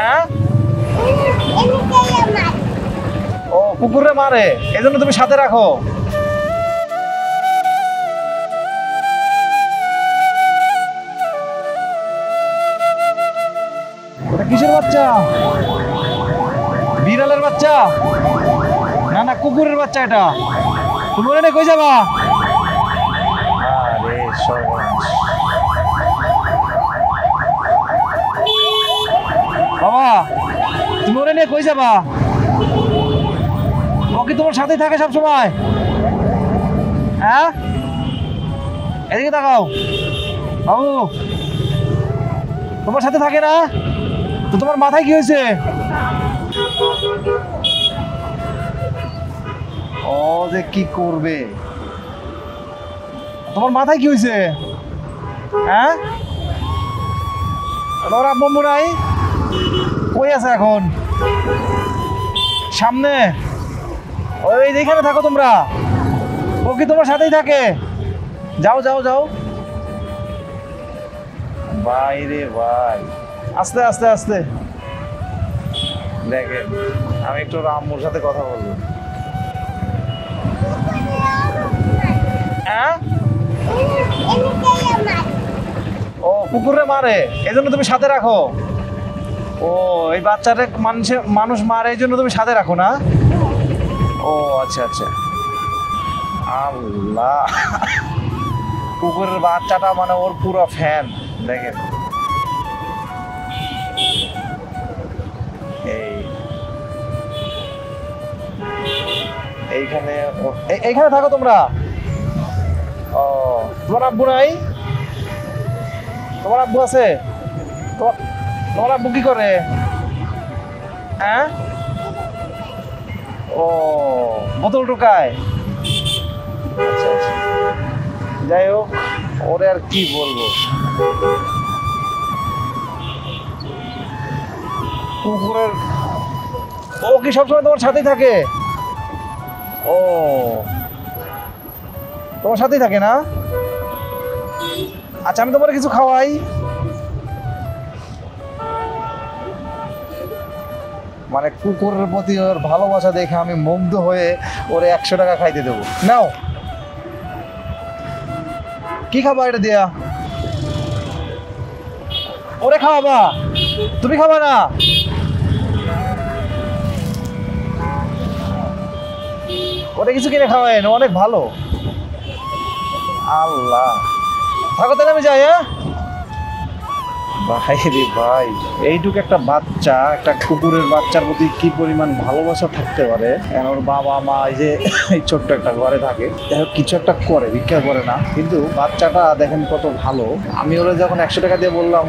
হ্যাঁ ও কুকুরে মারে এজন্য তুমি সাথে রাখো। ওটা কিসের বাচ্চা? বিড়ালের বাচ্চা? না না কুকুরের বাচ্চা এটা। তুমি ওরে নিয়ে কই যাবা? আরে সর্বনাশ। বাবা তুমি ওরে নিয়ে কই যাবা? ও কি তোমার সাথেই থাকে সব সময়? হ্যাঁ এদিকে তাকাও বাবু, তোমার সাথে থাকে না তো? তোমার মাথায় কি হয়েছে? ও যে কি করবে, তোমার মাথায় কি হয়েছে? হ্যাঁ তোমার আব্বু নাই? কই আছে এখন? সামনে? ওই এইখানে থাকো তোমরা। ও কি তোমার সাথেই থাকে? যাও যাও যাও। ভাই রে ভাই, আস্তে আস্তে আস্তে। দেখেন আমি একটু আম্মুর সাথে কথা বলবো। হ্যাঁ ও কুকুরে মারে এজন্য তুমি সাথে রাখো? ও এই বাচ্চাটা মানুষ মারে এই জন্য তুমি সাথে রাখো না? ও আচ্ছা আচ্ছা। আল্লাহ, কুকুরের বাচ্চাটা মানে ওর পুরো ফ্যান। দেখেন এইখানে এইখানে থাকো তোমরা। ও তোমার আব্বু নাই? তোমার আব্বু আছে? তোমার আব্বু কি করে? হ্যাঁ ও বোতল টোকায়। আচ্ছা আচ্ছা, যাই হোক ওরে আর কি বলবো। কুকুরের ও কি সবসময় তোমার সাথেই থাকে? ও তোমার সাথেই থাকে না? আচ্ছা আমি তোমার কিছু খাওয়াই। মানে কুকুরের প্রতি ওর ভালোবাসা দেখে আমি মুগ্ধ হয়ে ওরে 100 টাকা খাইতে দেবো। নাও, কি খাবা এটা দিয়া? ওরে খাওয়াবা? তুমি খাবা না? ওরে কিছু কিনে খাওয়ায় না, অনেক ভালো। আল্লাহ, থাকো তাহলে আমি যাই। হ্যাঁ ভাই রে ভাই, এইটুকু একটা বাচ্চা, একটা কুকুরের বাচ্চার প্রতি কি পরিমাণ ভালোবাসা থাকতে পারে। ওর বাবা মা এই যে এই ছোট্ট একটা ঘরে থাকে, কিছু একটা করে, ভিক্ষা করে না, কিন্তু বাচ্চাটা দেখেন কত ভালো। আমি ওরা যখন 100 টাকা দিয়ে বললাম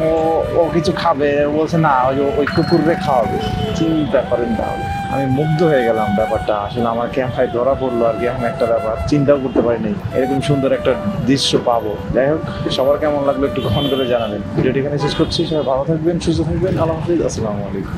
ও কিছু খাবে, বলছে না ওই কুকুরকে খাওয়াবে। চিন্তা করেন তাহলে, আমি মুগ্ধ হয়ে গেলাম। ব্যাপারটা আসলে আমার ক্যামেরায় ধরা পড়লো আর কি, এমন একটা ব্যাপার চিন্তাও করতে পারিনি এরকম সুন্দর একটা দৃশ্য পাবো। যাই হোক, সবার কেমন লাগলো একটু কমেন্ট করে জানাবেন। ভিডিওটি এখানে শেষ করছি। সবাই ভালো থাকবেন, সুস্থ থাকবেন। আল্লাহ হাফিজ, আসসালামু আলাইকুম।